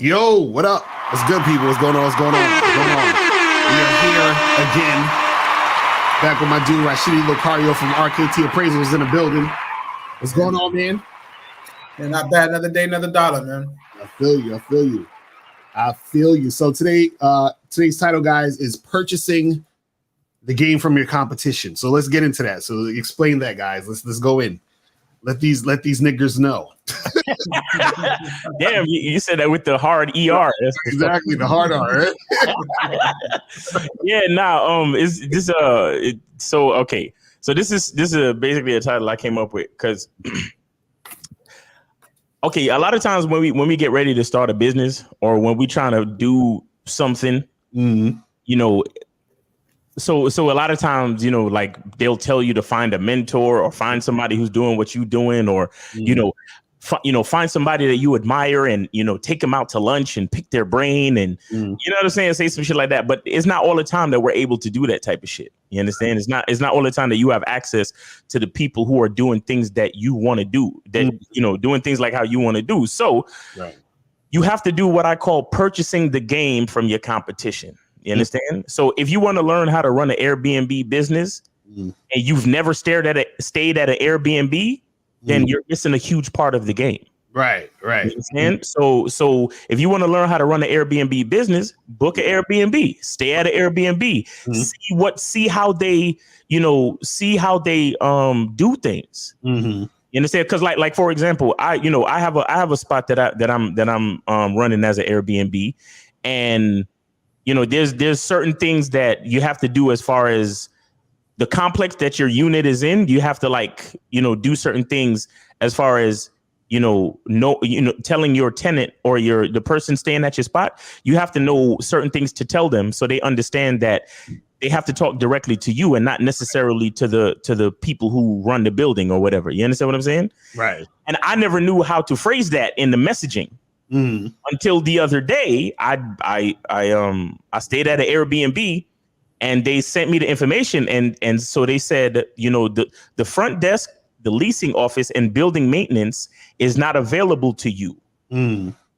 Yo, what up? What's good, people? What's going on? What's going on? What's going on? We are here again. Back with my dude, Rashidi Locario from RKT Appraisals in the building. What's going on, man? And not bad. Another day, another dollar, man. I feel you. So today's title, guys, is purchasing the game from your competition. So let's get into that. So explain that, guys. Let's go in. Let these niggers know. Damn, you said that with the hard ER. Exactly, the hard R. Right? Yeah, okay. So this is basically a title I came up with because okay, a lot of times when we get ready to start a business or when we trying to do something, you know. So a lot of times, you know, like they'll tell you to find a mentor or find somebody who's doing what you're doing, or find somebody that you admire and take them out to lunch and pick their brain and you know what I'm saying, say some shit like that. But it's not all the time that we're able to do that type of shit. You understand? It's not all the time that you have access to the people who are doing things that you want to do, that doing things like how you want to do. So you have to do what I call purchasing the game from your competition. You understand? So if you want to learn how to run an Airbnb business and you've never stayed at an Airbnb, then you're missing a huge part of the game. Right. You understand? So if you want to learn how to run an Airbnb business, book an Airbnb, stay at an Airbnb, see how they do things. You understand? Because like for example, I have a spot that I'm running as an Airbnb, and there's certain things that you have to do as far as the complex that your unit is in. You have to do certain things as far as, telling your tenant or the person staying at your spot. You have to know certain things to tell them so they understand that they have to talk directly to you and not necessarily to the people who run the building or whatever. You understand what I'm saying? Right. And I never knew how to phrase that in the messaging. Until the other day, I stayed at an Airbnb and they sent me the information. And so they said, the front desk, the leasing office and building maintenance is not available to you.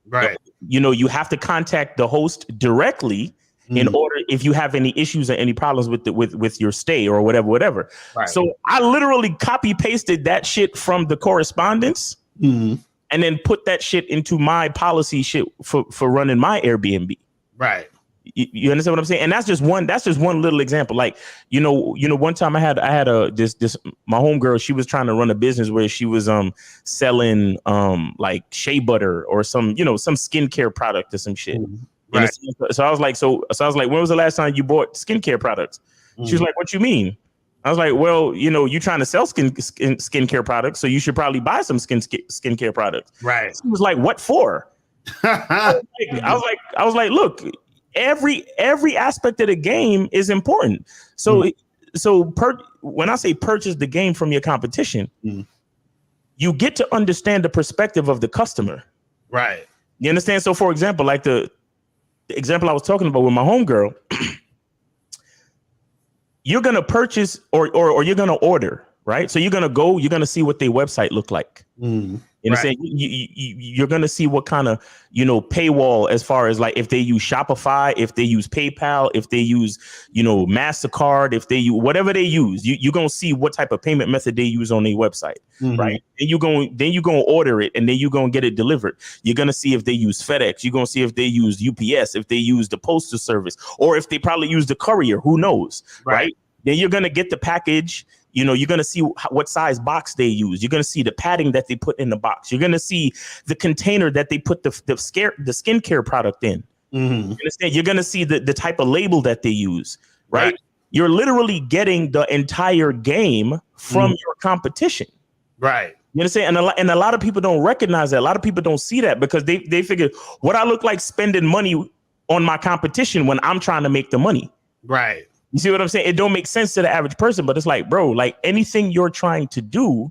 Right. You have to contact the host directly in order if you have any issues or any problems with your stay or whatever. Right. So I literally copy pasted that shit from the correspondence. And then put that shit into my policy shit for running my Airbnb. Right. You understand what I'm saying? And that's just one little example. Like, one time I had this my homegirl, she was trying to run a business where she was selling like shea butter or some skincare product or some shit. Right. So I was like, when was the last time you bought skincare products? She was like, what you mean? I was like, well, you're trying to sell skincare products, so you should probably buy some skincare products. Right. She was like, what for? I was like, look, every aspect of the game is important. So when I say purchase the game from your competition, you get to understand the perspective of the customer. Right. You understand? So for example, like the example I was talking about with my homegirl, you're going to purchase or you're going to order, right? So you're going to see what their website look like. You know what I'm saying? You're going to see what kind of, paywall, as far as like if they use Shopify, if they use PayPal, if they use, MasterCard, if they use whatever they use, you're going to see what type of payment method they use on their website, right? And you're going to order it and then you're going to get it delivered. You're going to see if they use FedEx. You're going to see if they use UPS, if they use the postal service, or if they probably use the courier, who knows, right? Then you're going to get the package. You're going to see what size box they use. You're going to see the padding that they put in the box. You're going to see the container that they put the skincare product in. You understand? You're going to see the type of label that they use, right? You're literally getting the entire game from your competition. Right. You understand? And a lot of people don't recognize that. A lot of people don't see that because they figure, what I look like spending money on my competition when I'm trying to make the money. Right. You see what I'm saying? It don't make sense to the average person, but it's like, bro, like anything you're trying to do,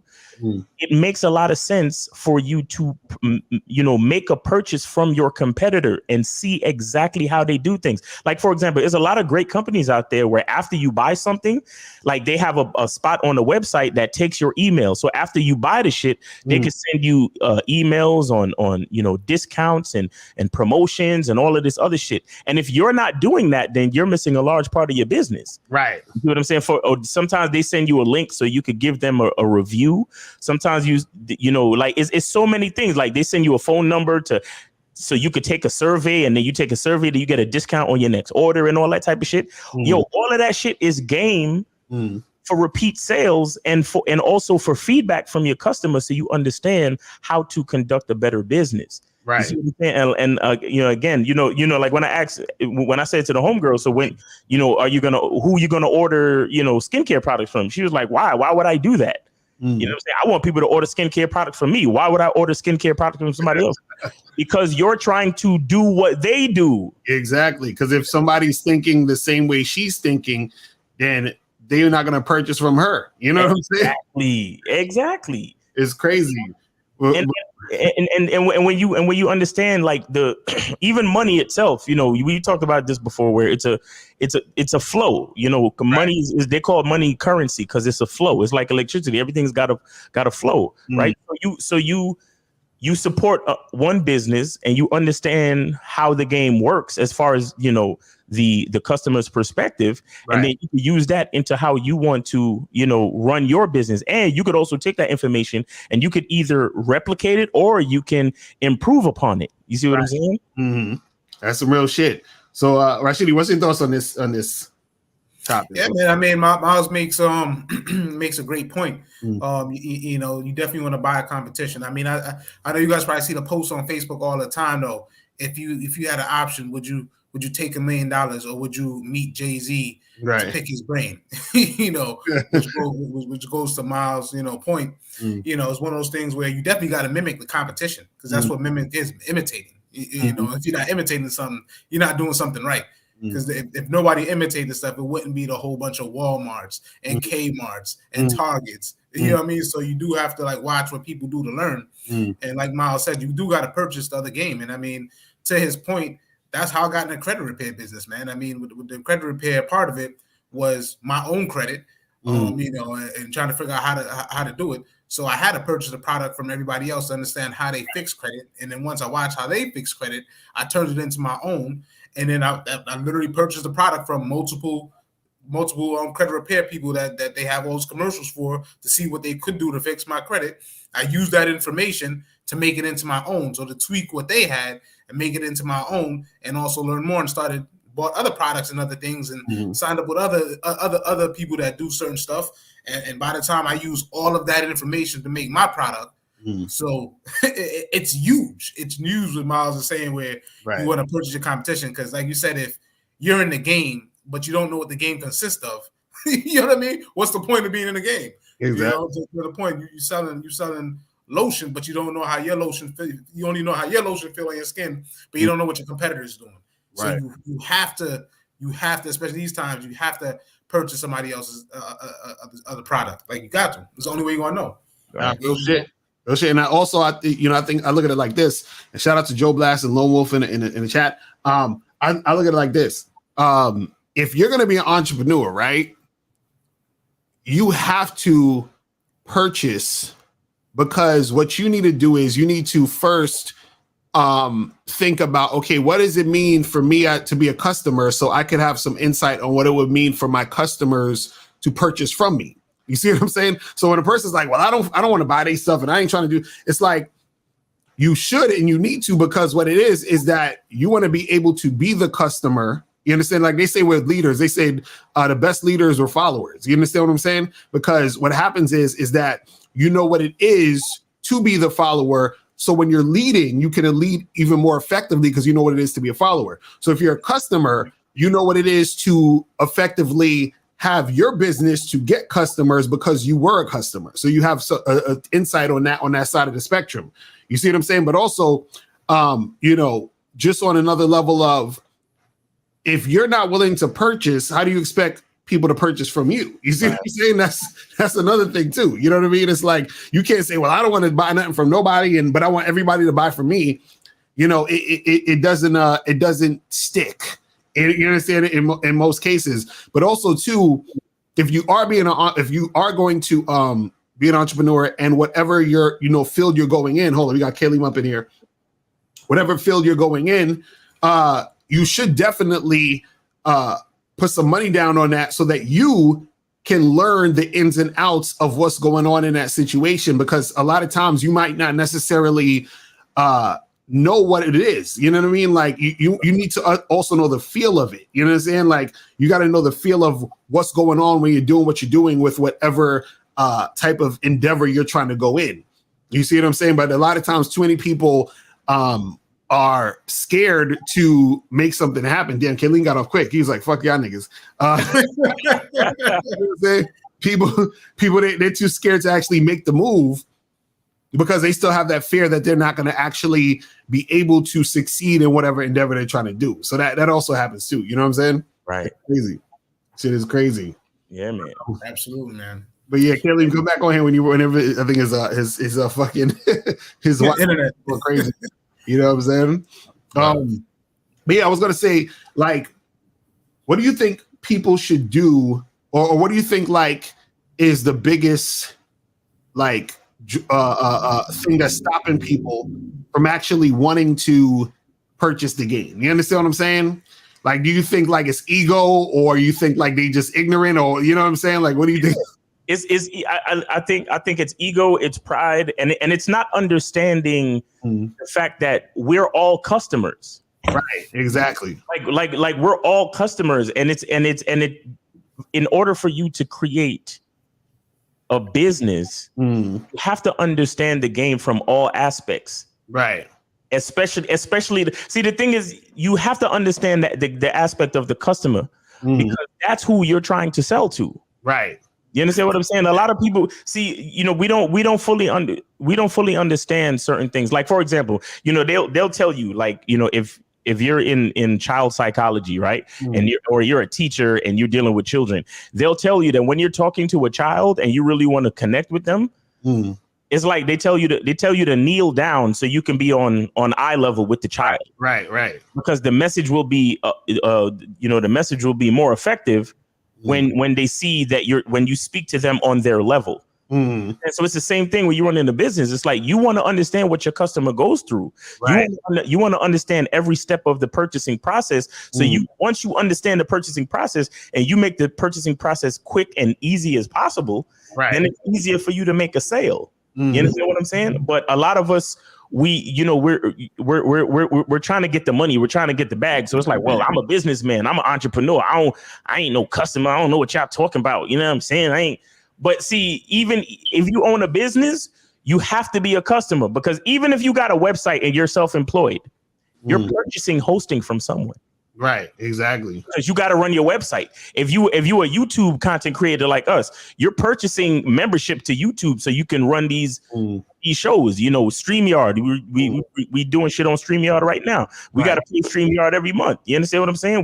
it makes a lot of sense for you to, make a purchase from your competitor and see exactly how they do things. Like, for example, there's a lot of great companies out there where after you buy something, like they have a spot on the website that takes your email. So after you buy the shit, they can send you emails on discounts and promotions and all of this other shit. And if you're not doing that, then you're missing a large part of your business. Right. You know what I'm saying? Sometimes they send you a link so you could give them a review. Sometimes it's so many things. Like they send you a phone number so you could take a survey, and then you take a survey, then you get a discount on your next order and all that type of shit. Yo, all of that shit is game for repeat sales and also for feedback from your customers, so you understand how to conduct a better business. Right. And again, like when I said to the homegirl, so when, who are you gonna order, skincare products from? She was like, why would I do that? You know what I'm saying? I want people to order skincare products from me. Why would I order skincare products from somebody else? Because you're trying to do what they do. Exactly. Because if somebody's thinking the same way she's thinking, then they're not going to purchase from her. You know what I'm saying? Exactly. It's crazy. And when you understand, like, the even money itself, we talked about this before, where it's a flow. Money is they call money currency because it's a flow. It's like electricity. Everything's got a flow, right? So you support one business and you understand how the game works as far as the customer's perspective, and then you can use that into how you want to run your business. And you could also take that information and you could either replicate it or you can improve upon it. You see what I'm saying? Mm-hmm. That's some real shit. So Rashidi, what's your thoughts on this topic? Yeah, man. I mean, Miles makes a great point. You definitely want to buy a competition. I mean, I know you guys probably see the posts on Facebook all the time, though. If you had an option, would you take $1 million, or would you meet Jay-Z to pick his brain? Which goes to Miles' point. It's one of those things where you definitely got to mimic the competition, because that's what mimic is, imitating. If you're not imitating something, you're not doing something right. Because if nobody imitated stuff, it wouldn't be the whole bunch of Walmarts and Kmarts and Targets. You know what I mean? So you do have to watch what people do to learn. And like Miles said, you do got to purchase the other game. And I mean, to his point, that's how I got in the credit repair business, man. I mean, with the credit repair part of it was my own credit, and trying to figure out how to do it. So I had to purchase a product from everybody else to understand how they fix credit. And then once I watched how they fix credit, I turned it into my own. And then I literally purchased a product from multiple credit repair people that they have all those commercials for, to see what they could do to fix my credit. I used that information to make it into my own. So to tweak what they had and make it into my own, and also learn more, and bought other products and other things, and signed up with other people that do certain stuff. And by the time I use all of that information to make my product, so it's huge. It's news what Miles is saying, where you want to purchase your competition. Because like you said, if you're in the game, but you don't know what the game consists of, you know what I mean? What's the point of being in the game? Exactly. To the point, you're selling lotion, but you don't know how your lotion feel. You only know how your lotion feel on your skin, but you don't know what your competitor is doing. So you have to, especially these times, you have to purchase somebody else's other product. Like, you got to. It's the only way you're gonna know. Real shit. And I think I look at it like this. And shout out to Joe Blast and Lone Wolf in the chat. I look at it like this. If you're gonna be an entrepreneur, right, you have to purchase, because what you need to do is you need to first think about, okay, what does it mean for me to be a customer, so I could have some insight on what it would mean for my customers to purchase from me. You see what I'm saying? So when a person's like, well, I don't want to buy their stuff and I ain't trying to do, it's like, you should and you need to, because what it is that you want to be able to be the customer. You understand? Like they say with leaders, they say the best leaders were followers. You understand what I'm saying? Because what happens is that you know what it is to be the follower. So when you're leading, you can lead even more effectively because you know what it is to be a follower. So if you're a customer, you know what it is to effectively have your business to get customers because you were a customer. So you have a insight on that side of the spectrum. You see what I'm saying? But also, just on another level of, if you're not willing to purchase, how do you expect people to purchase from you. You see what I'm saying? That's another thing too. You know what I mean? It's like you can't say, well, I don't want to buy nothing from nobody, but I want everybody to buy from me. You know, it doesn't stick. You understand it in most cases. But also too, if you are going to be an entrepreneur and whatever your field you're going in, hold on, we got Kaylee up in here. Whatever field you're going in, you should definitely put some money down on that so that you can learn the ins and outs of what's going on in that situation, because a lot of times you might not necessarily know what it is. You know what I mean? Like you need to also know the feel of it. You know what I'm saying? Like you got to know the feel of what's going on when you're doing what you're doing with whatever type of endeavor you're trying to go in. You see what I'm saying? But a lot of times too many people are scared to make something happen. Damn, Kayleen got off quick. He's like, fuck y'all niggas. You know what I'm saying? People they're too scared to actually make the move because they still have that fear that they're not going to actually be able to succeed in whatever endeavor they're trying to do. So that also happens too. You know what I'm saying? Right. It's crazy. Shit is crazy. Yeah, man. Absolutely, man. But yeah, Kayleen, come back on here whenever I think his fucking his internet go crazy. You know what I'm saying? But yeah, I was gonna say, like, what do you think people should do, or what do you think like is the biggest like thing that's stopping people from actually wanting to purchase the game? You understand what I'm saying? Like, do you think like it's ego, or you think like they just ignorant, or you know what I'm saying? Like, what do you think? I think it's ego, it's pride, and it's not understanding the fact that we're all customers. Right, exactly. Like we're all customers, and in order for you to create a business, you have to understand the game from all aspects. Right. Especially the thing is, you have to understand that the aspect of the customer, because that's who you're trying to sell to. Right. You understand what I'm saying? A lot of people we don't fully understand certain things. Like, for example, they'll tell you, like, if you're in child psychology, right? And you're a teacher and you're dealing with children, they'll tell you that when you're talking to a child and you really want to connect with them, it's like they tell you to kneel down so you can be on eye level with the child. Right. Because the message will be the message will be more effective when they see that when you speak to them on their level. And so it's the same thing when you run into business. It's like you want to understand what your customer goes through. Right. You want to understand every step of the purchasing process. So once you understand the purchasing process and you make the purchasing process quick and easy as possible, then it's easier for you to make a sale. You understand what I'm saying? But a lot of us, we're trying to get the money, we're trying to get the bag. So it's like, well, I'm a businessman, I'm an entrepreneur. I ain't no customer. I don't know what y'all talking about. You know what I'm saying? But see, even if you own a business, you have to be a customer, because even if you got a website and you're self-employed, you're purchasing hosting from someone. Right, exactly. Because you got to run your website. If you a YouTube content creator like us, you're purchasing membership to YouTube so you can run these shows. StreamYard. We doing shit on StreamYard right now. We got to pay StreamYard every month. You understand what I'm saying?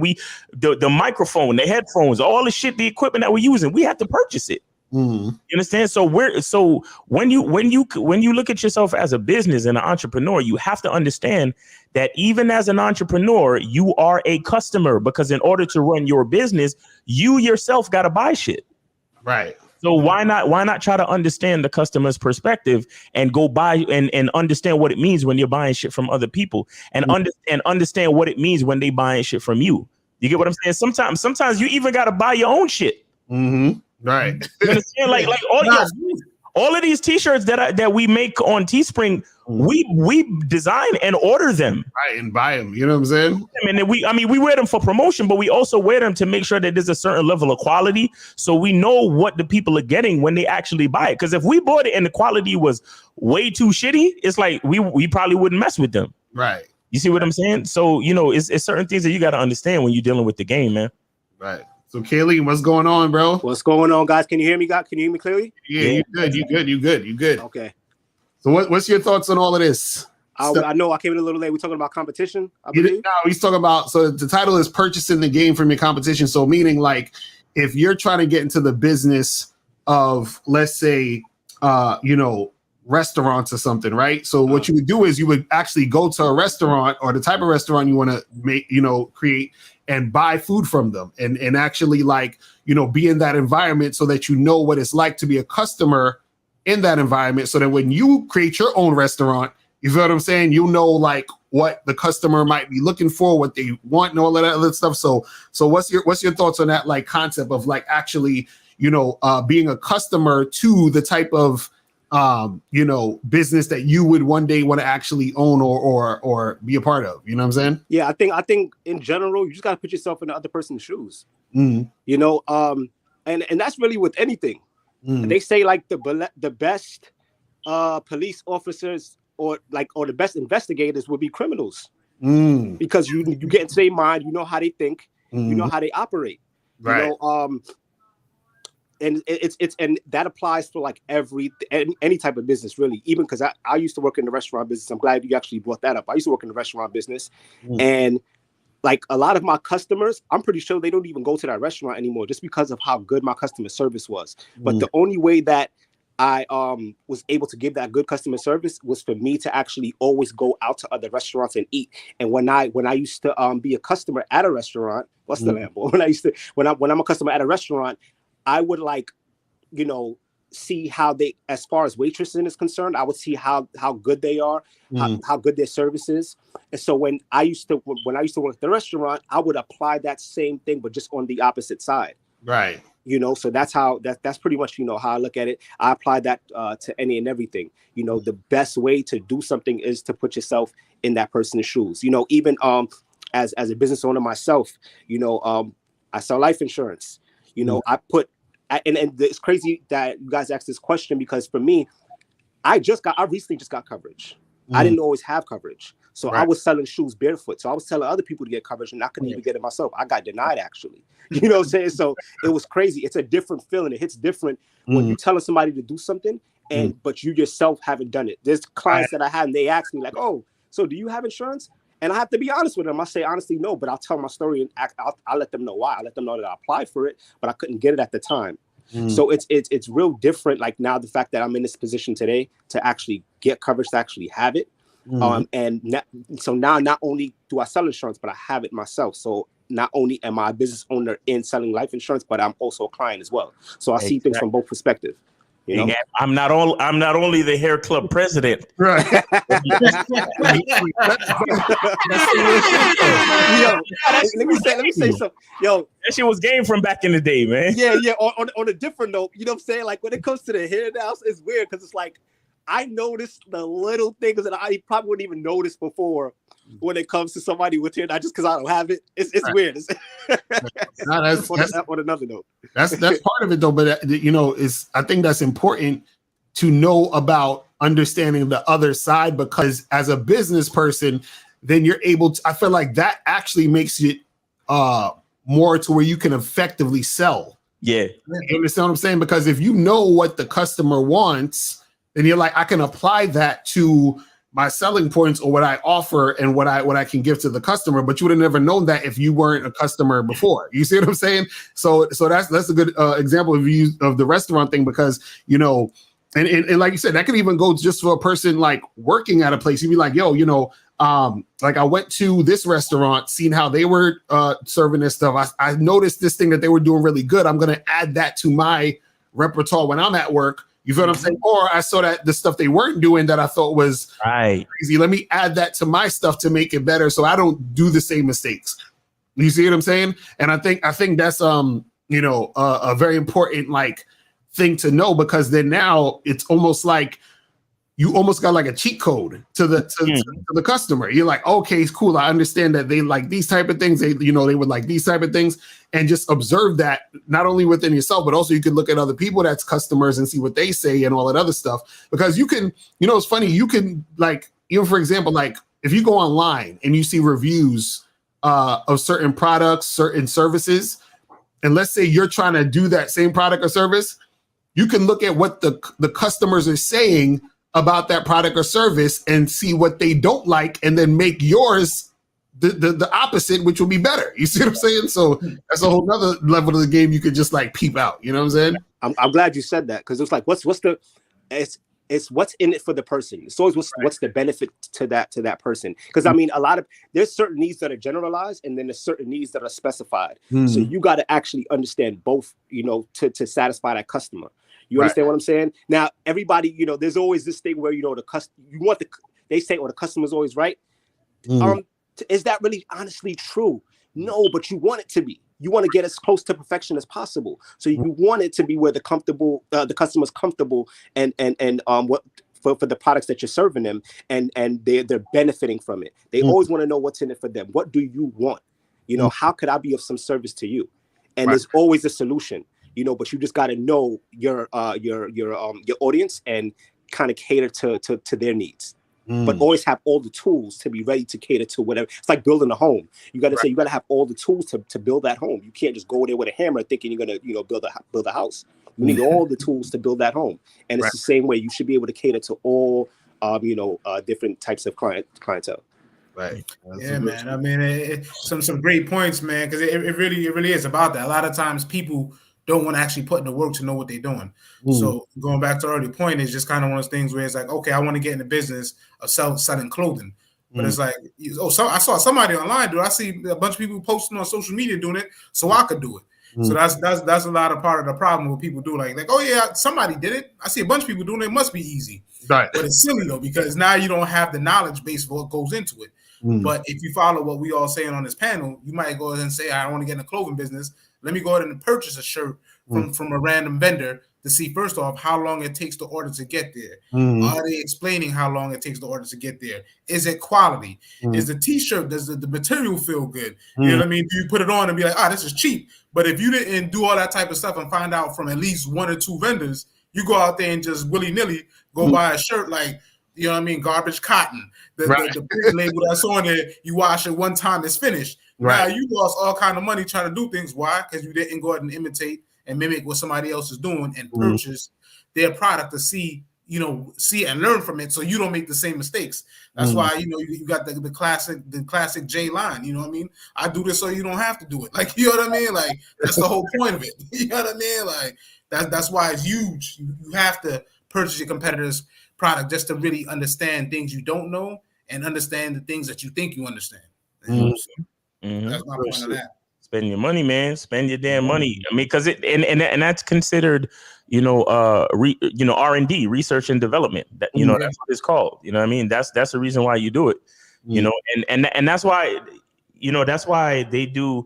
The microphone, the headphones, all the shit, the equipment that we're using, we have to purchase it. You understand? So when you look at yourself as a business and an entrepreneur, you have to understand that even as an entrepreneur, you are a customer, because in order to run your business, you yourself got to buy shit. Right. So why not try to understand the customer's perspective and go buy and understand what it means when you're buying shit from other people, and understand what it means when they buying shit from you. You get what I'm saying? Sometimes you even got to buy your own shit. Right. You understand? Like all of these t-shirts that we make on Teespring, we design and order them. Right, and buy them. You know what I'm saying? And then we wear them for promotion, but we also wear them to make sure that there's a certain level of quality, so we know what the people are getting when they actually buy it. Because if we bought it and the quality was way too shitty, it's like we probably wouldn't mess with them. Right. You see what I'm saying? So it's certain things that you got to understand when you're dealing with the game, man. Right. So Kaylee, what's going on, bro? What's going on, guys? Can you hear me? Can you hear me clearly? Yeah, you good. Okay. So what's your thoughts on all of this? I know I came in a little late. We're talking about competition, I believe. No, he's talking about, so the title is Purchasing the Game from Your Competition. So meaning like, if you're trying to get into the business of, let's say, restaurants or something, right? So what you would do is you would actually go to a restaurant or the type of restaurant you want to make, create and buy food from them and actually be in that environment so that you know what it's like to be a customer in that environment. So that when you create your own restaurant, you feel what I'm saying? You know, what the customer might be looking for, what they want and all of that other stuff. So what's your thoughts on that concept of actually, being a customer to the type of business that you would one day want to actually own or be a part of? You know what I'm saying? Yeah, I think in general, you just got to put yourself in the other person's shoes. Mm-hmm. And that's really with anything. Mm-hmm. They say the best police officers or the best investigators would be criminals, because you get into their mind, you know how they think, you know how they operate, right? And and that applies for any type of business, really. Even because I used to work in the restaurant business. I'm glad you actually brought that up. I used to work in the restaurant business, and a lot of my customers, I'm pretty sure they don't even go to that restaurant anymore just because of how good my customer service was. But the only way that I was able to give that good customer service was for me to actually always go out to other restaurants and eat. And when I used to be a customer at a restaurant, what's the Lambo? When I'm a customer at a restaurant, I would see how they, as far as waitressing is concerned, I would see how good they are, how good their service is. And so when I used to work at the restaurant, I would apply that same thing, but just on the opposite side. Right. So that's pretty much, how I look at it. I apply that to any and everything. The best way to do something is to put yourself in that person's shoes. Even as a business owner myself, I sell life insurance. I put, and it's crazy that you guys asked this question, because for me, I recently just got coverage. I didn't always have coverage. So I was selling shoes barefoot. So I was telling other people to get coverage and I couldn't even get it myself. I got denied, actually. You know what I'm saying? So it was crazy. It's a different feeling. It hits different when you're telling somebody to do something but you yourself haven't done it. There's clients that I had and they ask me oh, so do you have insurance? And I have to be honest with them. I say, honestly, no, but I'll tell my story and I'll let them know why. I'll let them know that I applied for it, but I couldn't get it at the time. So it's real different. Now the fact that I'm in this position today to actually get coverage, to actually have it. So now not only do I sell insurance, but I have it myself. So not only am I a business owner in selling life insurance, but I'm also a client as well. So I see things from both perspectives. I'm not only the hair club president. Right. Let me say something. Yo, that shit was game from back in the day, man. Yeah. On a different note, you know what I'm saying? When it comes to the hair now, it's weird because it's I noticed the little things that I probably wouldn't even notice before when it comes to somebody with hair, not just because I don't have it. It's weird. On another note. That's part of it, though. But I think that's important to know about understanding the other side, because as a business person, then you're able to. I feel like that actually makes it more to where you can effectively sell. Yeah, you understand what I'm saying? Because if you know what the customer wants, then you're I can apply that to my selling points or what I offer and what I can give to the customer. But you would have never known that if you weren't a customer before. You see what I'm saying? So that's a good example of the restaurant thing, because and like you said, that could even go just for a person working at a place. You'd be yo, I went to this restaurant, seen how they were serving this stuff. I noticed this thing that they were doing really good. I'm going to add that to my repertoire when I'm at work. You feel what I'm saying? Or I saw that the stuff they weren't doing that I thought was crazy. Let me add that to my stuff to make it better, so I don't do the same mistakes. You see what I'm saying? And I think that's a very important thing to know, because then now it's almost like you almost got a cheat code to the customer. You're okay, it's cool. I understand that they like these type of things. They would like these type of things, and just observe that not only within yourself, but also you can look at other people that's customers and see what they say and all that other stuff. Because you can, it's funny. You can even for example, if you go online and you see reviews of certain products, certain services, and let's say you're trying to do that same product or service, you can look at what the customers are saying about that product or service and see what they don't like, and then make yours the opposite, which will be better. You see what I'm saying? So that's a whole nother level of the game you could just like peep out. You know what I'm saying? I'm glad you said that, because it's like what's what's in it for the person. It's always what's the benefit to that person. Because I mean, there's certain needs that are generalized, and then there's certain needs that are specified. So you got to actually understand both, you know, to satisfy that customer. You understand what I'm saying? Now, everybody, you know, there's always this thing where, you know, they say, the customer's always right. Is that really honestly true? No, but you want it to be. You want to get as close to perfection as possible. So you want it to be where the customer's comfortable and what for the products that you're serving them, and they're benefiting from it. They always want to know what's in it for them. What do you want? You know, how could I be of some service to you? And there's always a solution, you know, but you just got to know your audience and kind of cater to their needs. But always have all the tools to be ready to cater to whatever. It's like building a home. You got to say, you got to have all the tools to build that home. You can't just go there with a hammer thinking you're going to, you know, build a house. You need all the tools to build that home. And it's the same way. You should be able to cater to all, different types of clientele. Right. Yeah, man. I mean, some great points, man, because it really is about that. A lot of times people don't want to actually put in the work to know what they're doing. So going back to the earlier point, is just kind of one of those things where it's like, okay, I want to get in the business of selling clothing. But it's like, I saw somebody online do it. I see a bunch of people posting on social media doing it, so I could do it. So that's a lot of part of the problem with people do like, oh yeah, somebody did it. I see a bunch of people doing it. It must be easy. Right. But it's silly though, because now you don't have the knowledge base of what goes into it. But if you follow what we all saying on this panel, you might go ahead and say, I want to get in the clothing business. Let me go ahead and purchase a shirt from a random vendor to see, first off, how long it takes the order to get there. Are they explaining how long it takes the order to get there? Is it quality? Is the t-shirt, does the material feel good? You know what I mean? Do you put it on and be like, this is cheap? But if you didn't do all that type of stuff and find out from at least one or two vendors, you go out there and just willy-nilly go buy a shirt like, you know what I mean, garbage cotton. The print label that's on there, you wash it one time, it's finished. Now you lost all kind of money trying to do things. Why? Because you didn't go ahead and imitate and mimic what somebody else is doing and purchase their product to see and learn from it, so you don't make the same mistakes. That's why, you know, you got the classic J line. You know what I mean? I do this so you don't have to do it. Like, you know what I mean? Like, that's the whole point of it. You know what I mean? Like, that's why it's huge. You have to purchase your competitor's product just to really understand things you don't know and understand the things that you think you understand. That's my point of that. Spend your money, man. Spend your damn money. I mean, because and that's considered, R&D, research and development. That, you know, that's what it's called. You know what I mean? That's the reason why you do it. You know, and that's why, that's why they do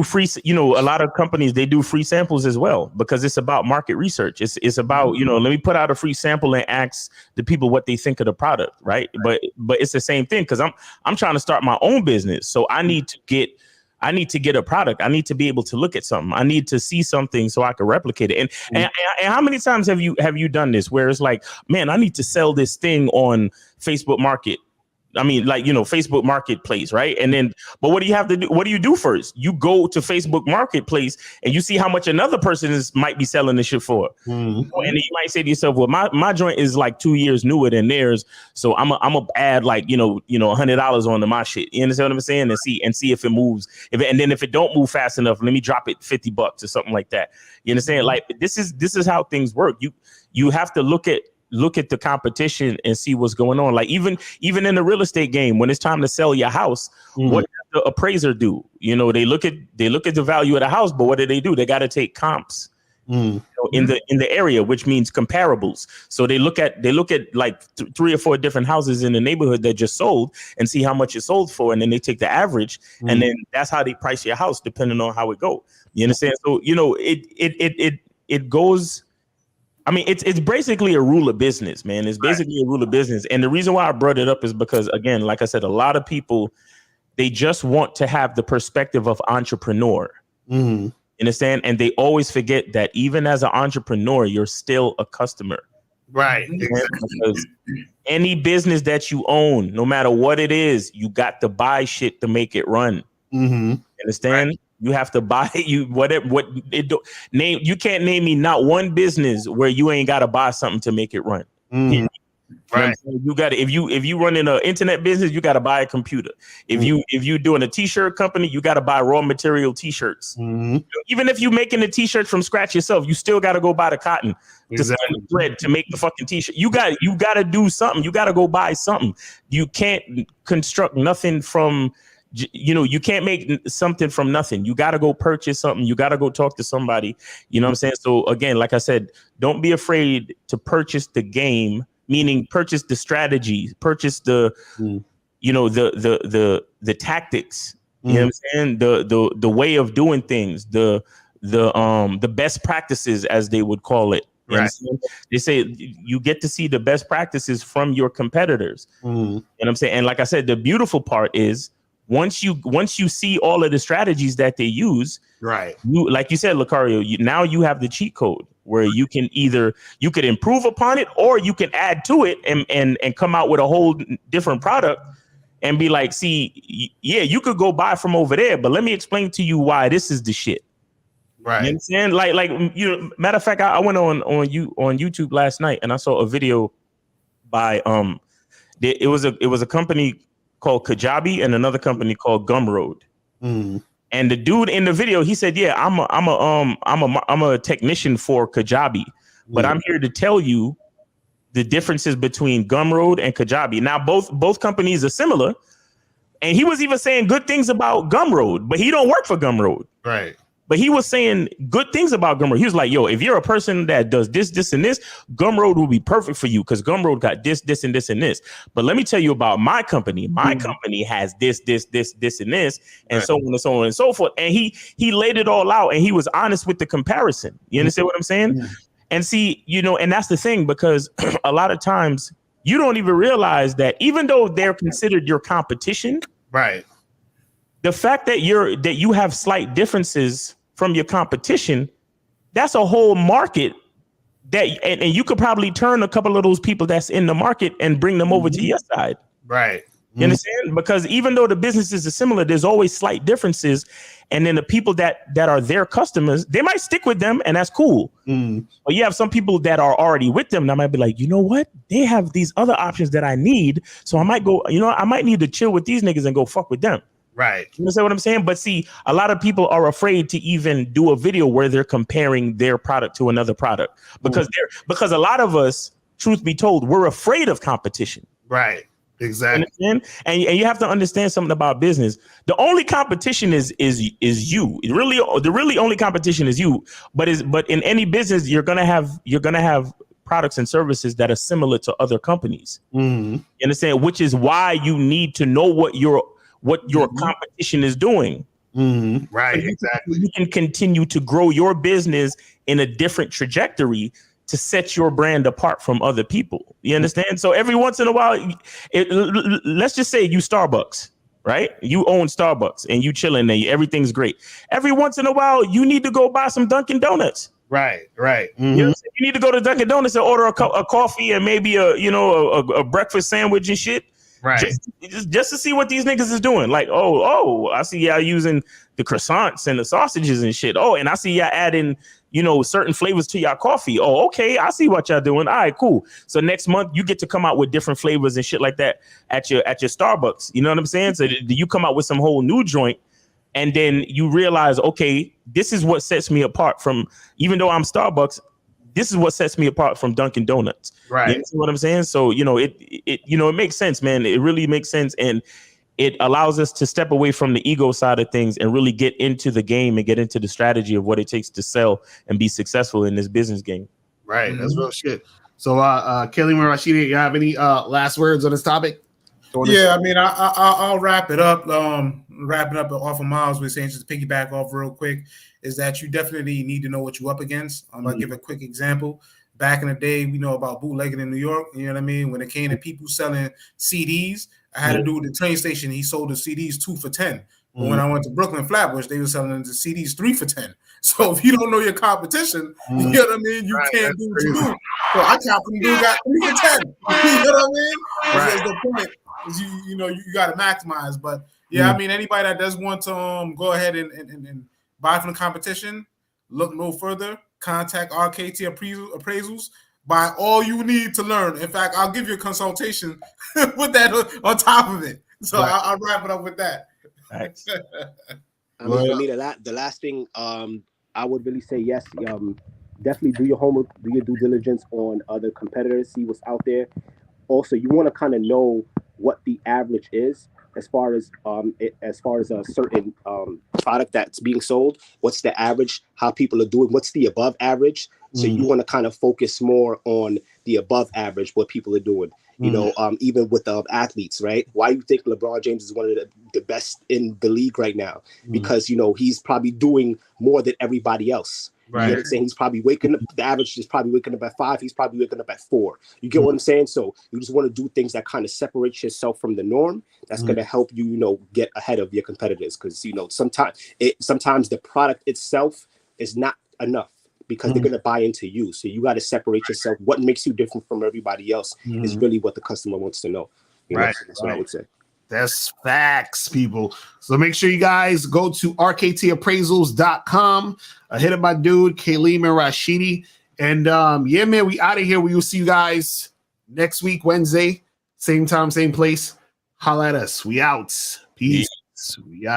free. You know, a lot of companies, they do free samples as well, because it's about market research. It's about, let me put out a free sample and ask the people what they think of the product, right? But it's the same thing, because I'm trying to start my own business, so I need to get a product. I need to be able to look at something. I need to see something so I can replicate it. And how many times have you done this where it's like, man, I need to sell this thing on Facebook Market? I mean, like, Facebook Marketplace, right? And then, but what do you have to do? What do you do first? You go to Facebook Marketplace and you see how much another person might be selling this shit for. And then you might say to yourself, well, my joint is like 2 years newer than theirs, so I'm gonna add like, $100 onto my shit. You understand what I'm saying? And see if it moves. And then if it don't move fast enough, let me drop it $50 or something like that. You understand? Like, this is how things work. You have to look at the competition and see what's going on. Like, even in the real estate game, when it's time to sell your house, what does the appraiser do? They look at the value of the house, but what do? They got to take comps in the area, which means comparables. So they look at like 3 or 4 different houses in the neighborhood that just sold and see how much it sold for, and then they take the average, and then that's how they price your house depending on how it go. You understand? So it goes. I mean, it's basically a rule of business, man. It's basically a rule of business. And the reason why I brought it up is because, again, like I said, a lot of people, they just want to have the perspective of entrepreneur. You understand? And they always forget that even as an entrepreneur, you're still a customer. Right. Because any business that you own, no matter what it is, you got to buy shit to make it run. Understand? Right. You have to buy you name. You can't name me not one business where you ain't got to buy something to make it run. You Right. You got if you run in an internet business, you got to buy a computer. If you doing a t-shirt company, you got to buy raw material t-shirts. Even if you making the t-shirt from scratch yourself, you still got to go buy the cotton to spin the thread to make the fucking t-shirt. You got to do something. You got to go buy something. You can't construct nothing from. You can't make something from nothing. You got to go purchase something. You got to go talk to somebody. You know what I'm saying? So again, like I said, don't be afraid to purchase the game, meaning purchase the strategy, purchase the, the tactics. You know what I'm saying? The way of doing things, the best practices, as they would call it. Right. They say you get to see the best practices from your competitors. You know what I'm saying? And like I said, the beautiful part is, once you see all of the strategies that they use, right? Like you said, Lucario, now you have the cheat code where you could improve upon it, or you can add to it and come out with a whole different product and be like, see, yeah, you could go buy from over there, but let me explain to you why this is the shit. Right. You understand? Like matter of fact, I went on YouTube last night and I saw a video by it was a company called Kajabi and another company called Gumroad. And the dude in the video, he said, yeah, I'm a technician for Kajabi, but I'm here to tell you the differences between Gumroad and Kajabi. Now, both companies are similar. And he was even saying good things about Gumroad, but he don't work for Gumroad. Right. But he was saying good things about Gumroad. He was like, yo, if you're a person that does this, and this, Gumroad will be perfect for you because Gumroad got this, and this, and this. But let me tell you about my company. My company has this, and this, and so on and so on and so forth. And he laid it all out, and he was honest with the comparison. You understand what I'm saying? And see, and that's the thing, because a lot of times you don't even realize that even though they're considered your competition, right? The fact that you have slight differences from your competition, that's a whole market and you could probably turn a couple of those people that's in the market and bring them over to your side. Right. You understand? Because even though the businesses are similar, there's always slight differences. And then the people that are their customers, they might stick with them, and that's cool. But you have some people that are already with them that might be like, you know what? They have these other options that I need. So I might go, I might need to chill with these niggas and go fuck with them. Right. You understand what I'm saying? But see, a lot of people are afraid to even do a video where they're comparing their product to another product because a lot of us, truth be told, we're afraid of competition. Right. Exactly. And you have to understand something about business. The only competition is you. The really only competition is you. But in any business, you're gonna have products and services that are similar to other companies. You understand? Which is why you need to know what your competition is doing. Right, exactly. You can continue to grow your business in a different trajectory to set your brand apart from other people. You understand? So every once in a while, let's just say you Starbucks, right? You own Starbucks and you chilling there, everything's great. Every once in a while, you need to go buy some Dunkin' Donuts. Right. You need to go to Dunkin' Donuts and order a coffee and maybe a breakfast sandwich and shit. Right. Just to see what these niggas is doing. Like, I see y'all using the croissants and the sausages and shit. Oh, and I see y'all adding, certain flavors to y'all coffee. Oh, okay. I see what y'all doing. All right, cool. So next month you get to come out with different flavors and shit like that at your Starbucks. You know what I'm saying? So you come out with some whole new joint, and then you realize, okay, this is what sets me apart from, even though I'm Starbucks, this is what sets me apart from Dunkin' Donuts. Right. You see what I'm saying? So, it makes sense, man. It really makes sense. And it allows us to step away from the ego side of things and really get into the game and get into the strategy of what it takes to sell and be successful in this business game. Right. That's real shit. So, Kelly Rashidi, you have any last words on this topic? Yeah, I mean, I'll wrap it up. Wrapping up off of Miles was saying, just to piggyback off real quick, is that you definitely need to know what you're up against. I'll give a quick example. Back in the day, we know about bootlegging in New York. You know what I mean? When it came to people selling CDs, I had to do the train station. He sold the CDs 2 for $10. But when I went to Brooklyn Flatbush, they were selling the CDs 3 for $10. So if you don't know your competition, you know what I mean? You can't do what you do. So I count from dude got 3 for $10. You know what I mean? That's the point. You got to maximize. But I mean, anybody that does want to go ahead and buy from the competition, look no further. Contact RKT Appraisals. Buy all you need to learn. In fact, I'll give you a consultation with that on top of it. So Right. I'll wrap it up with that. Nice. I mean, for me, the last thing I would really say, yes, definitely do your homework, do your due diligence on other competitors, see what's out there. Also, you want to kind of know what the average is as far as a certain product that's being sold. What's the average? How people are doing? What's the above average? So you want to kind of focus more on the above average, what people are doing. You know, even with athletes, right? Why you think LeBron James is one of the best in the league right now? Because, you know, he's probably doing more than everybody else. Right. You know what I'm saying? He's probably waking up, the average is probably waking up at 5. He's probably waking up at 4. You get what I'm saying? So you just want to do things that kind of separate yourself from the norm. That's going to help you, you know, get ahead of your competitors. Because, you know, sometimes the product itself is not enough, because they're going to buy into you. So you got to separate yourself. What makes you different from everybody else is really what the customer wants to know. You know? Right. So that's what I would say. That's facts, people. So make sure you guys go to rktappraisals.com. Hit up my dude, Kaleem and Rashidi. And yeah, man, we out of here. We will see you guys next week, Wednesday. Same time, same place. Holla at us. We out. Peace. We out.